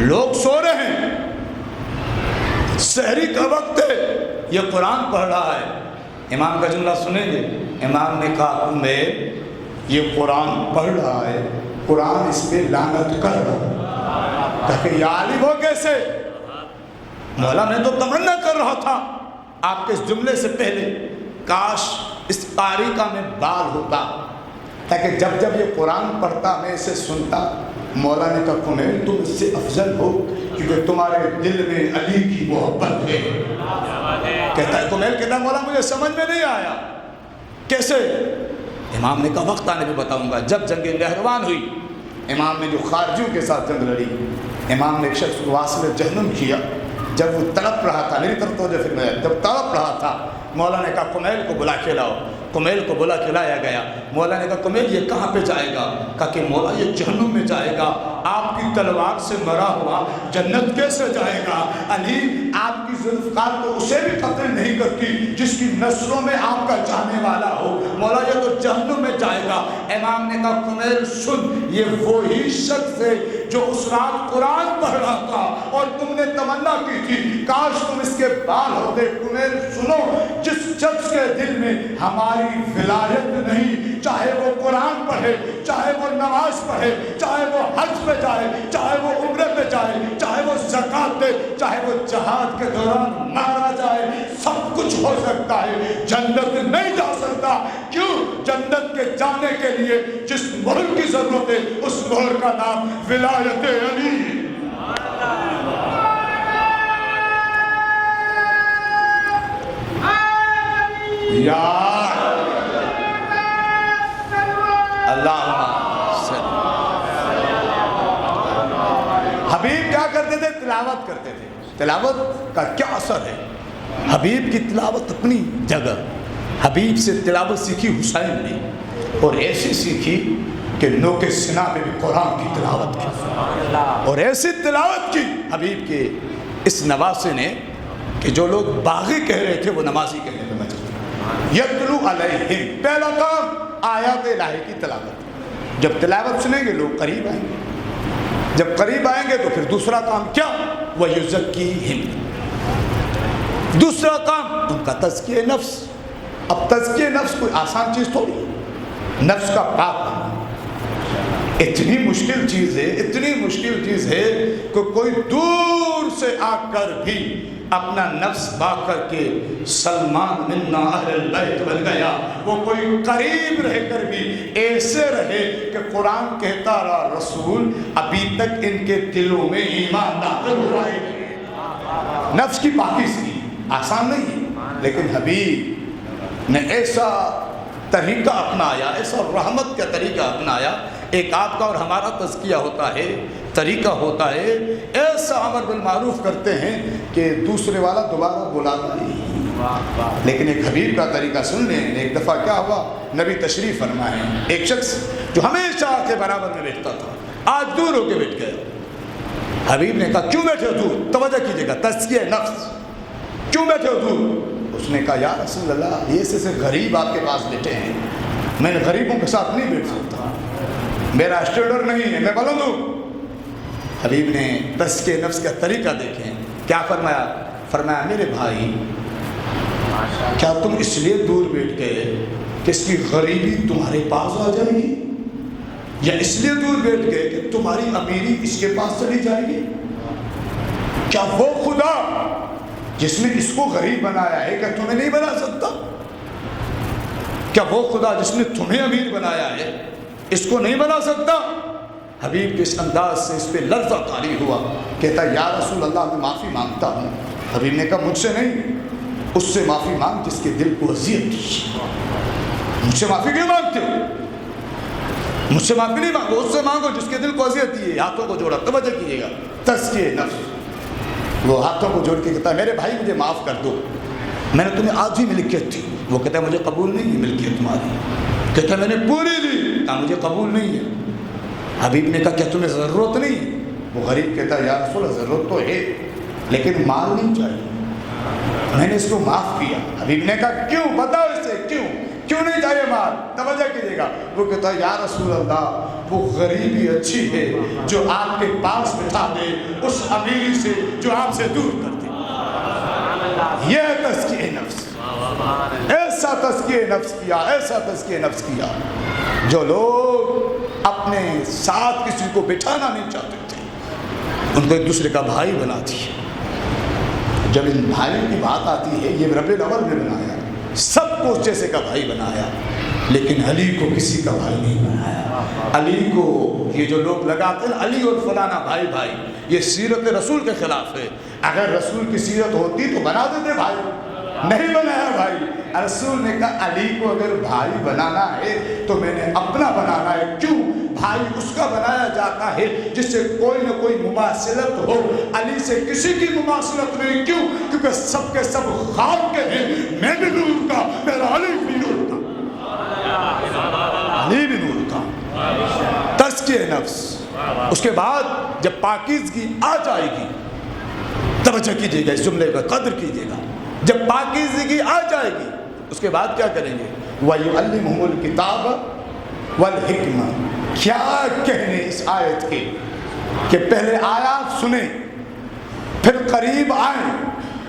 لوگ سو رہے ہیں، سحری کا وقت ہے، یہ قرآن پڑھ رہا ہے. امام کا جملہ سنیں گے. امام نے کہا کمیل یہ قرآن پڑھ رہا ہے، قرآن اس پہ لعنت کر رہا. کہ یا علی وہ کیسے؟ مولا میں تو تمنا کر رہا تھا آپ کے اس جملے سے پہلے کاش اس قاری کا میں بال ہوتا تاکہ جب جب یہ قرآن پڑھتا میں اسے سنتا. مولا نے کہا کمیل تم اس سے افضل ہو کیونکہ تمہارے دل میں علی کی محبت ہے. کہتا ہے کمیل کہتا ہے مولا مجھے سمجھ میں نہیں آیا کیسے؟ امام نے کہا وقت آنے پہ بتاؤں گا. جب جنگ نہروان ہوئی، امام نے جو خارجیوں کے ساتھ جنگ لڑی، امام نے ایک شخص کو واصل جہنم کیا. جب وہ تڑپ رہا تھا، میری طرف توجہ فرمائے، جب تڑپ رہا تھا مولا نے کہا کمیل کو بلا کے لاؤ، کمیل کو بلا کے لایا گیا۔ مولا نے کہا کمیل یہ کہاں پہ جائے گا؟ کہا کہ مولا یہ جہنم میں جائے گا، آپ کی تلوار سے مرا ہوا جنت کیسے جائے گا؟ علی آپ کی ذوالفقار تو اسے بھی قتل نہیں کرتی جس کی نسلوں میں آپ کا جانے والا ہو، مولا یہ تو جہنم میں جائے گا۔ امام نے کہا کمیل سن، یہ وہی شخص ہے جو اس رات قرآن پڑھ رہا تھا اور تم نے تمنا کی تھی کاش تم اس کے بال ہوتے۔ کمیل سنو، جس شخص کے دل میں ہماری ولایت نہیں، چاہے وہ قرآن پڑھے، چاہے وہ نماز پڑھے، چاہے وہ حج پہ جائے، چاہے وہ عمرے پہ جائے، چاہے وہ زکات دے، چاہے وہ جہاد کے دوران مارا جائے، سب کچھ ہو سکتا ہے، جنت نہیں جا سکتا۔ کیوں؟ جنت کے جانے کے لیے جس مہر کی ضرورت ہے اس مہر کا نام ولایت علی۔ حبیب کیا کرتے تھے؟ تلاوت کرتے تھے۔ تلاوت کا کیا اثر ہے؟ حبیب کی تلاوت اپنی جگہ، حبیب سے تلاوت سیکھی حسین نے، اور ایسی سیکھی کہ نوک سنا پہ بھی قرآن کی تلاوت کی، اور ایسی تلاوت کی حبیب کے اس نواسے نے کہ جو لوگ باغی کہہ رہے تھے وہ نمازی کہنے پہ مجبور۔ یتلو علیہم، پہلا کام آیات الہی کی تلاوت۔ جب تلاوت سنیں گے لوگ قریب آئیں گے، جب قریب آئیں گے تو پھر دوسرا کام کیا؟ وَيُزَكِّيهِمْ، دوسرا کام ان کا تزکیہ نفس۔ اب تزکیہ نفس کوئی آسان چیز تھوڑی ہے، نفس کا پاک ہونا اتنی مشکل چیز ہے، اتنی مشکل چیز ہے کہ کوئی دور سے آ کر بھی اپنا نفس با کر کے سلمان منا اہل البیت بن گیا، وہ کوئی قریب رہ کر بھی ایسے رہے کہ قرآن کہتا رہا رسول ابھی تک ان کے دلوں میں ایمان داخل ہو رہا ہے۔ نفس کی پاکیزگی آسان نہیں ہے، لیکن حبیب نے ایسا طریقہ اپنایا، ایسا رحمت کا طریقہ اپنایا۔ ایک آپ کا اور ہمارا تزکیہ ہوتا ہے، طریقہ ہوتا ہے، ایسا امر بالمعروف کرتے ہیں کہ دوسرے والا دوبارہ بلاتا نہیں، لیکن ایک حبیب کا طریقہ سن لیں۔ ایک دفعہ کیا ہوا، نبی تشریف فرمائے، ایک شخص جو ہمیشہ آ کے برابر میں بیٹھتا تھا آج دور ہو کے بیٹھ گیا۔ حبیب نے کہا کیوں بیٹھے ہو دور؟ توجہ کیجیے گا، تزکیہ نفس، کیوں بیٹھے ہو دور؟ اس نے کہا یا رسول اللہ یہ سے غریب آپ کے پاس بیٹھے ہیں، میں نے غریبوں کے ساتھ نہیں بیٹھ سکتا، میرا اسٹینڈرڈ نہیں ہے، میں بلند ہوں۔ حبیب نے تزکیہ نفس کا طریقہ دیکھیں، کیا فرمایا؟ فرمایا میرے بھائی کیا تم اس لیے دور بیٹھ گئے کہ اس کی غریبی تمہارے پاس آ جائے گی، یا اس لیے دور بیٹھ گئے کہ تمہاری امیری اس کے پاس چلی جائے گی؟ کیا وہ خدا جس نے اس کو غریب بنایا ہے کیا تمہیں نہیں بنا سکتا؟ کیا وہ خدا جس نے تمہیں امیر بنایا ہے اس کو نہیں بنا سکتا؟ حبیب کے اس انداز سے اس پہ لرزہ طاری ہوا، کہتا یا رسول اللہ میں معافی مانگتا ہوں۔ حبیب نے کہا مجھ سے نہیں، اس سے معافی مانگ جس کے دل کو اذیت کی۔ مجھ سے معافی کیوں مانگتے ہو؟ مجھ سے معافی نہیں مانگو، اس سے مانگو جس کے دل کو اذیت دی ہے۔ ہاتھوں کو جوڑا، توجہ کیجیے گا، تزکیہ نفس۔ وہ ہاتھوں کو جوڑ کے کہتا ہے میرے بھائی مجھے معاف کر دو، میں نے تمہیں آج ہی ملکیت تھی۔ وہ کہتا ہے مجھے قبول نہیں ہے ملکیت تمہاری۔ کہتا ہے میں نے پوری دی، کہا مجھے قبول نہیں ہے۔ حبیب نے کہا کیا تمہیں ضرورت نہیں؟ وہ غریب کہتا ہے یا رسول اللہ ضرورت تو ہے لیکن مال نہیں چاہیے، میں نے اس کو معاف کیا۔ حبیب نے کہا کیوں؟ بتاؤ اس سے کیوں نہیں چاہیے مال؟ توجہ کیجیے گا، وہ کہتا ہے یا رسول اللہ وہ غریبی اچھی ہے جو آپ کے پاس بٹھا دے اس امیری سے جو آپ سے دور کر دے۔ یہ تزکیہ نفس، ایسا تزکیہ نفس کیا، ایسا تزکیہ نفس کیا۔ جو لوگ اپنے ساتھ کسی کو بٹھانا نہیں چاہتے تھے ان کو ایک دوسرے کا بھائی بناتی ہے۔ جب ان بھائیوں کی بات آتی ہے، یہ رب الاول نے بنایا، سب کو اس جیسے کا بھائی بنایا، لیکن علی کو کسی کا بھائی نہیں بنایا۔ علی کو یہ جو لوگ لگاتے ہیں علی اور فلانا بھائی بھائی، یہ سیرت رسول کے خلاف ہے۔ اگر رسول کی سیرت ہوتی تو بنا دیتے بھائی، نہیں بنایا بھائی۔ رسول نے کہا علی کو اگر بھائی بنانا ہے تو میں نے اپنا بنانا ہے۔ کیوں؟ بھائی اس کا بنایا جاتا ہے جس سے کوئی نہ کوئی مماثلت ہو، علی سے کسی کی مماثلت نہیں۔ کیوں؟ کیونکہ سب کے سب خاک کے ہیں، میں بھی نور کا، میرا علی بھی نور کا، علی بھی نور کا۔ تزکیہ نفس۔ اس کے بعد جب پاکیزگی آ جائے گی، توجہ کیجئے گا، اس جملے کا قدر کیجئے گا، جب پاکیزگی آ جائے گی اس کے بعد کیا کریں گے؟ وَيُعَلِّمُهُ الْكِتَابَ وَالْحِكْمَةَ۔ کیا کہنے اس آیت کے کہ پہلے آیات سنیں، پھر قریب آئیں،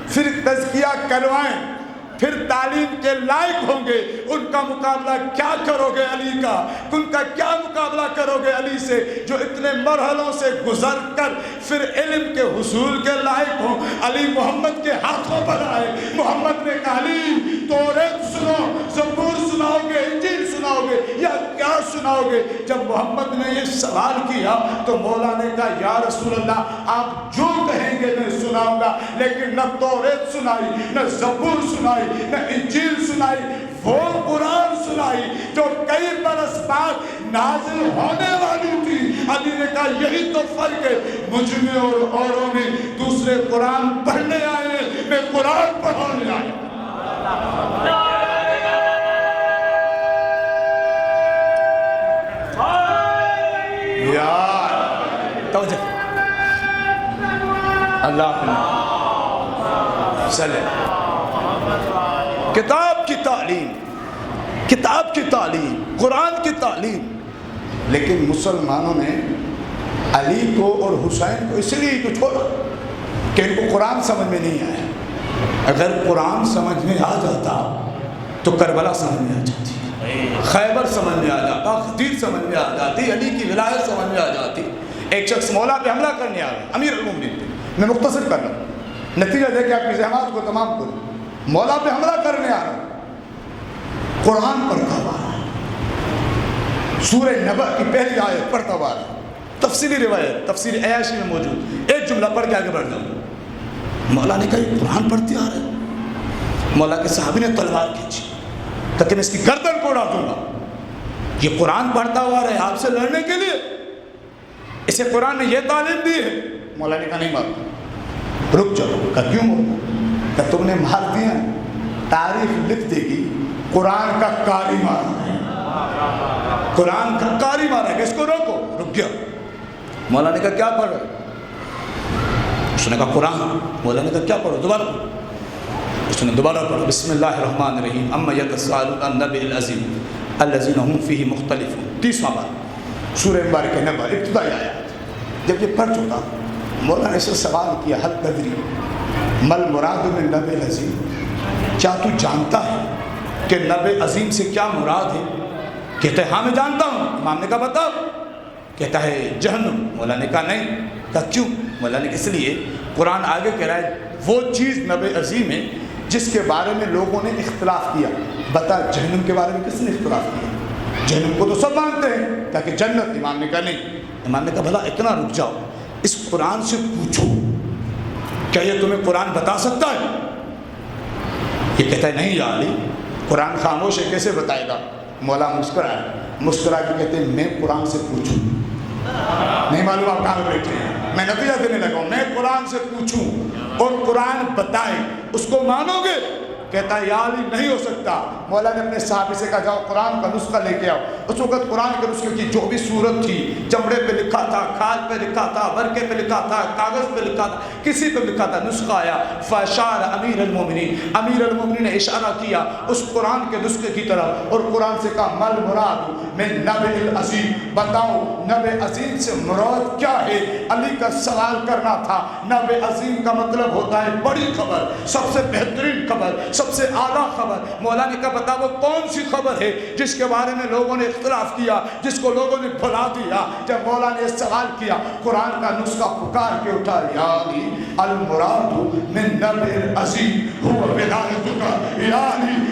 پھر تزکیہ کروائیں، پھر تعلیم کے لائق ہوں گے۔ ان کا مقابلہ کیا کرو گے علی کا؟ ان کا کیا مقابلہ کرو گے علی سے جو اتنے مرحلوں سے گزر کر پھر علم کے حصول کے لائق ہوں؟ علی محمد کے ہاتھوں پر آئے، محمد نے کہا علی توریت سنو، زبور سناؤ گے، انجیل سناؤ گے یا کیا سناؤ گے؟ جب محمد نے یہ سوال کیا تو مولا نے کہا یا رسول اللہ آپ جو کہیں گے میں سناؤں گا، لیکن نہ توریت سنائی، نہ زبور سنائی، نہ انجیل سنائی، وہ قرآن سنائی جو کئی برس بعد نازل ہونے والی تھی۔ علی نے کہا یہی تو فرق ہے مجھ میں اور اوروں میں، دوسرے قرآن پڑھنے آئے ہیں، میں قرآن پڑھانے آئے۔ یار توجہ اللہ صلی کتاب کی تعلیم، کتاب کی تعلیم، قرآن کی تعلیم، لیکن مسلمانوں نے علی کو اور حسین کو اس لیے تو چھوڑا کہ ان کو قرآن سمجھ میں نہیں آیا۔ اگر قرآن سمجھ میں آ جاتا تو کربلا سمجھ میں آ جاتی، خیبر سمجھ میں آ جاتا، خدیر سمجھ میں آ جاتی، علی کی ولایت سمجھ میں آ جاتی۔ ایک شخص مولا پہ حملہ کرنے آ رہا، امیر المومنین پہ، میں مختصر کر رہا ہوں، نتیجہ دے کے آپ کی زحمات کو تمام کروں۔ مولا پہ حملہ کرنے آ رہا، قرآن پڑھتا ہوا سورہ نبأ کی پہلی آیت پڑھتا ہوا، تفصیلی روایت تفسیر عیاشی میں موجود، ایک جملہ پڑھ کے آگے بڑھ جاؤں۔ مولا نے کہا یہ قرآن پڑھتے آ رہے، مولا کے صحابی نے تلوار کھینچی تاکہ میں اس کی گردن کو اڑا دوں گا، یہ قرآن پڑھتا ہوا رہے آپ سے لڑنے کے لیے، اسے قرآن نے یہ تعلیم دی ہے۔ مولا نے کہا نہیں مار، رک جاؤ۔ کہا کیوں مار؟ کہ تم نے مار دیا، تاریخ لکھ دے گی قرآن کا قاری مارا ہے، قرآن کا قاری مارا ہے، اس کو روکو۔ رک گیا۔ مولا نے کہا کیا پڑھ رہے؟ اس نے کہا قرآن۔ مولا نے کہا کیا پڑھو؟ دوبارہ پڑھو۔ اس نے دوبارہ پڑھو، بسم اللہ الرحمن الرحیم، اما یتساءلون عن النبأ العظیم الذین هم فیہ مختلفون، 30واں بار سورہ مبارکہ نبأ ابتدائی آیات۔ جب یہ پڑھ چکا مولا نے اسے سوال کیا حل تدری مل مراد من نبأ العظیم، کیا تو جانتا ہے کہ نبأ عظیم سے کیا مراد ہے؟ کہتا ہے ہاں میں جانتا ہوں۔ امام نے کہا بتاؤ۔ کہتا ہے جہنم۔ مولا نے کہا نہیں۔ کہا کیوں؟ مولا نے اس لیے قرآن آگے کہہ رہا ہے وہ چیز نبأ عظیم ہے جس کے بارے میں لوگوں نے اختلاف کیا۔ بتا جہنم کے بارے میں کس نے اختلاف کیا؟ جہنم کو تو سب مانتے ہیں، تاکہ جنت۔ امام نے کہا نہیں۔ امام نے کہا بھلا اتنا رک جاؤ، اس قرآن سے پوچھو کیا یہ تمہیں قرآن بتا سکتا ہے؟ یہ کہتا ہے نہیں یا علی، قرآن خاموش ہے کیسے بتائے گا؟ مولا مسکرائے، مسکرا کے کہتے ہیں میں قرآن سے پوچھوں، نہیں معلوم آپ کہاں بیٹھے ہیں، میں نتیجہ دینے لگا ہوں، میں قرآن سے پوچھوں اور قرآن بتائے، اس کو مانو گے؟ کہتا ہے یا علی نہیں ہو سکتا۔ مولا نے اپنے صحابی سے کہا جاؤ قرآن کا نسخہ لے کے آؤ۔ اس وقت قرآن کے نسخے کی جو بھی صورت تھی، چمڑے پہ لکھا تھا، کھال پہ لکھا تھا، ورقے پہ لکھا تھا، کاغذ پہ لکھا تھا، کسی پہ لکھا تھا، نسخہ آیا فاشار امیر المومنین، امیر المومنین نے اشارہ کیا اس قرآن کے نسخے کی طرف، اور قرآن سے کہا مل مراد من نبأ العظیم، بتاؤ نبأ عظیم سے مراد کیا ہے؟ علی کا سوال کرنا تھا۔ نبأ عظیم کا مطلب ہوتا ہے بڑی خبر، سب سے بہترین خبر، سب سے اعلیٰ خبر۔ مولا نے کہا بتا وہ کون سی خبر ہے جس کے بارے میں لوگوں نے اختلاف کیا، جس کو لوگوں نے بھلا دیا؟ جب مولا نے سوال کیا قرآن کا نسخہ پکار کے اٹھا، یا علی المراد من نبأ العظیم هو ولایتک، یا علی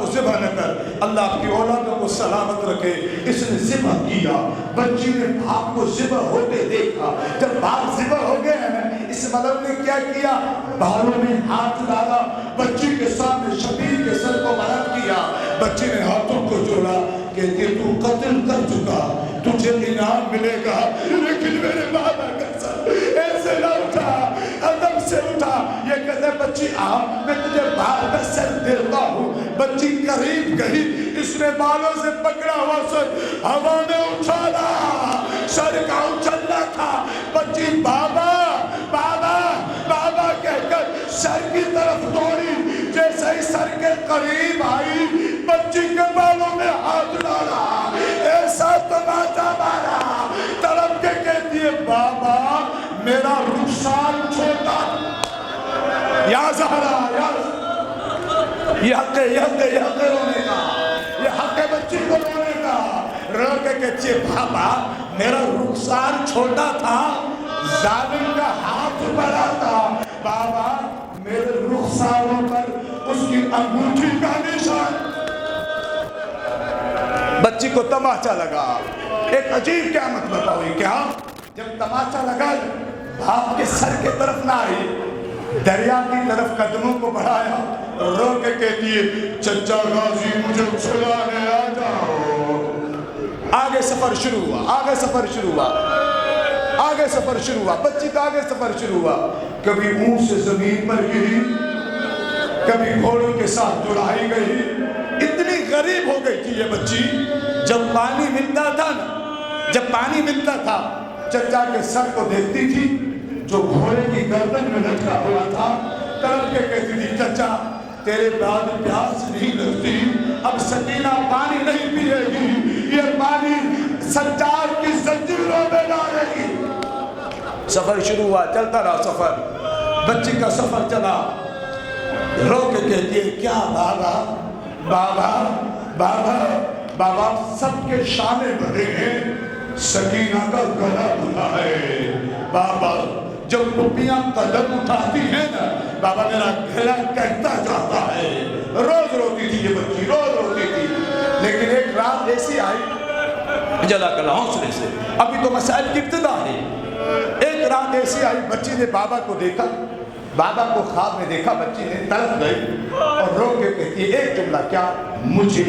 کو ذبح نہ کر، اللہ آپ کی اولادوں کو سلامت رکھے۔ اس نے ذبح کیا، بچی نے باپ کو ذبح ہوتے دیکھا۔ جب باپ ذبح ہو گئے ہیں، اس ملک نے کیا کیا؟ بالوں میں ہاتھ ڈالا، بچی کے سامنے شبیر کے سر کو بلند کیا۔ بچی نے ہاتھوں کو جوڑا، کہتی ہے تو قتل کر چکا، تجھے انعام ملے گا، لیکن میرے بابا کا سر ایسے نہ اٹھا، ادب سے اٹھا۔ یہ کہتے بچی آ، میں تجھے باپ کا سر دیتا ہوں۔ بچی قریب گئی، اس نے بالوں سے پکڑا ہوا سر ہوا میں اچھالا، سر کا اچھلنا تھا۔ بچی بابا بابا بابا کہہ کر سر کی طرف دوڑی، جیسے ہی سر کے قریب آئی بچی کے بالوں میں ہاتھ ڈالا، ایسا تماچا مارا، تڑپ کے کہتی ہے بابا میرا رخسار چھوٹا۔ یا زہرا یا یہ حق ہے رونے کا، یہ حق ہے بچی کو رونے کا۔ رو کے کہتی ہے بابا میرا رخسار چھوٹا تھا، ظالم کا ہاتھ بڑا تھا، بابا میرے رخساروں پر اس کی انگوٹھی کا نشان۔ بچی کو تماچا لگا، ایک عجیب قیامت بتاؤ کیا؟ جب تماچا لگا باپ کے سر کے طرف نہ آئی، دریا کی طرف قدموں کو بڑھایا، رو کے کہتی ہے چچا غازی مجھے چھڑانے آ جاؤ۔ آگے سفر شروع ہوا، آگے سفر شروع ہوا، آگے سفر شروع ہوا، بچی کا آگے سفر شروع ہوا۔ کبھی اونٹ سے زمین پر گری، کبھی گھوڑوں کے ساتھ دوڑائی گئی۔ اتنی غریب ہو گئی تھی یہ بچی، جب پانی ملتا تھا نا، جب پانی ملتا تھا چچا کے سر کو دیکھتی تھی جو گھوڑے کی گردن میں لٹکا ہوا تھا، تڑپ کے کہتی تھی چچا تیرے بعد پیاس نہیں لگتی، اب سکینہ پانی نہیں پیے گی، یہ پانی سجاد کی زنجیروں میں ڈالے گی۔ سفر شروع ہوا، چلتا رہا سفر، بچی کا سفر چلا، رو کے کہتی ہے کیا بابا بابا بابا بابا سب کے شانے بڑھے ہیں، سکینہ کا گلا بھلا ہے۔ بابا جب پپیاں قدم اٹھاتی ہیں نا، بابا میرا گلا کہتا جاتا ہے۔ روز روتی تھی یہ بچی، روز روتی تھی، لیکن ایک رات ایسی آئی، جلا کلا حوصلے سے، ابھی تو مسائل کی ابتدا ہے۔ ایک رات ایسی آئی، بچی نے بابا کو دیکھا، بابا کو خواب میں دیکھا، بچی نے تڑپ گئی اور رو کے کہتی ہے ایک جملہ، کیا مجھے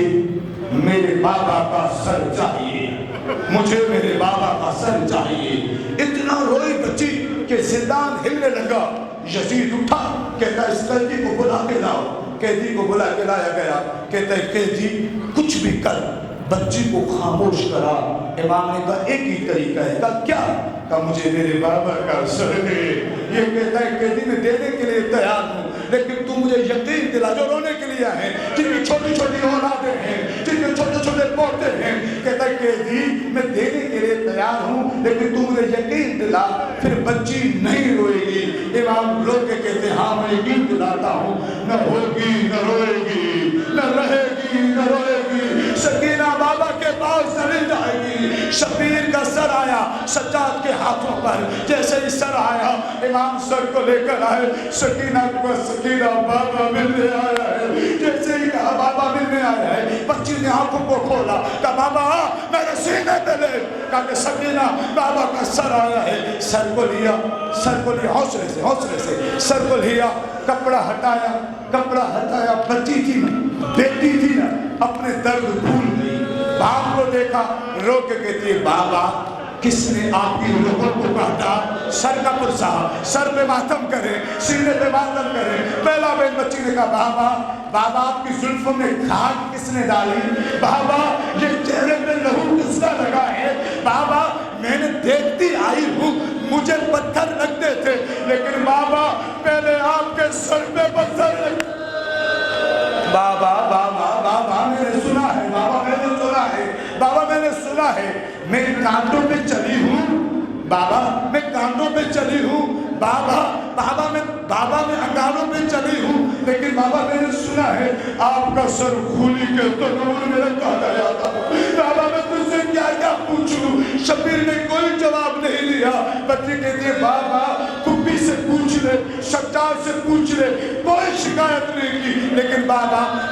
میرے بابا کا سر چاہیے، مجھے میرے بابا کا سر چاہیے۔ اتنا روئی بچی کہ زندان ہلنے لگا۔ یزید اٹھا، کہتا اس قیدی کو بلا کے لاؤ۔ قیدی کو بلا کے لایا گیا، کہتا ہے قیدی کچھ بھی کر بچی کو خاموش کرا۔ امام نے کہا ایک ہی طریقہ ہے، کہا کیا؟ کہا مجھے میرے بابا کا سر دے۔ یہ کہتا ہے قیدی میں دینے کے لیے تیار ہوں، لیکن تم مجھے یقین دلا جو رونے کے لیے ہیں، جن کی چھوٹی چھوٹی اولادیں ہیں، جن کے چھوٹے چھوٹے پوتے ہیں، کہتا ہے قیدی میں دینے کے لیے تیار ہوں، لیکن تم مجھے یقین دلا پھر بچی نہیں روئے گی۔ امام لوگ کے کہتے ہیں ہاں میں یقین دلاتا ہوں، نہ ہوگی نہ روئے گی، نہ رہے گی نہ روئے گی، سکینہ بابا کے پاس چلی جائے گی۔ شبیر کا سر آیا سجاد کے ہاتھوں پر، جیسے ہی سر آیا امام سر کو لے کر آئے، سکینہ کو سکینہ بابا ملنے آیا ہے، جیسے ہی کہا بابا ملنے آیا ہے، بچی نے آنکھوں کو کھولا، کہا بابا میرے سینے پہ لے، کہا کہ سکینہ بابا کا سر آیا ہے۔ سر کو لیا حوصلے سے سر کو لیا، کپڑا ہٹایا، بچی تھی نا، بیٹی تھی نا، اپنے درد بھول گئی۔ باپ کو دیکھا، رو کے کہتی ہے بابا کس نے آپ کی لوگوں کو کاٹا؟ سر کا پرسا، سر پہ ماتم کرے، سینے پہ ماتم کرے۔ پہلا بہن بچی نے کہا بابا آپ کی زلفوں میں کھاٹ کس نے ڈالی؟ بابا یہ چہرے پہ لہو کس کا لگا ہے؟ بابا میں نے دیکھتی آئی ہوں، مجھے پتھر لگتے تھے، لیکن بابا پہلے آپ کے سر پہ پتھر لگتے۔ بابا میں نے سنا ہے، بابا میں نے سنا ہے، میں کانٹوں پہ چلی ہوں، میں کانٹوں پہ چلی ہوں، بابا میں انگاروں پہ چلی ہوں، لیکن بابا میں نے سنا ہے آپ کا سر کھولی کے تنور میں رکھا گیا تھا۔ بابا میں تجھ سے کیا پوچھوں؟ شبیر نے کوئی جواب نہیں دیا۔ بچی کہتی ہے بابا پھپھی سے پوچھ لے، سجاد سے پوچھ لے، کوئی شکایت نہیں کی، لیکن بابا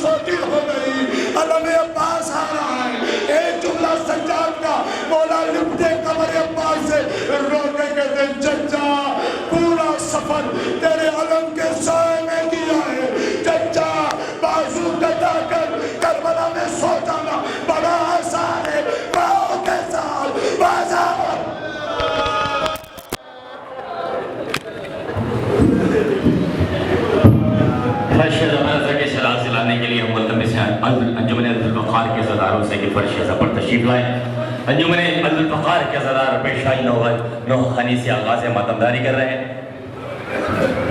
چھوٹی ہو گئی، علم عباس آ رہا ہے، ایک جملہ سجاد کا، مولا لپٹے قبر عباس سے روتے کہتے چچا پورا سفر تیرے علم کے سائے میں کیا ہے، چچا بازو کٹا کر کربلا میں سو جانا بڑا آسان ہے، ماؤں کے ساتھ بازار فرش زبردست کے شراز دلانے کے لیے ہم ملتمس ہیں انجمن عبدالبقار کے زداروں سے کہ فرش زبر تشریف لائیں۔ انجمن عبدالبقار کے زدار پیشائی نوخانی سے آغاز ماتمداری کر رہے ہیں۔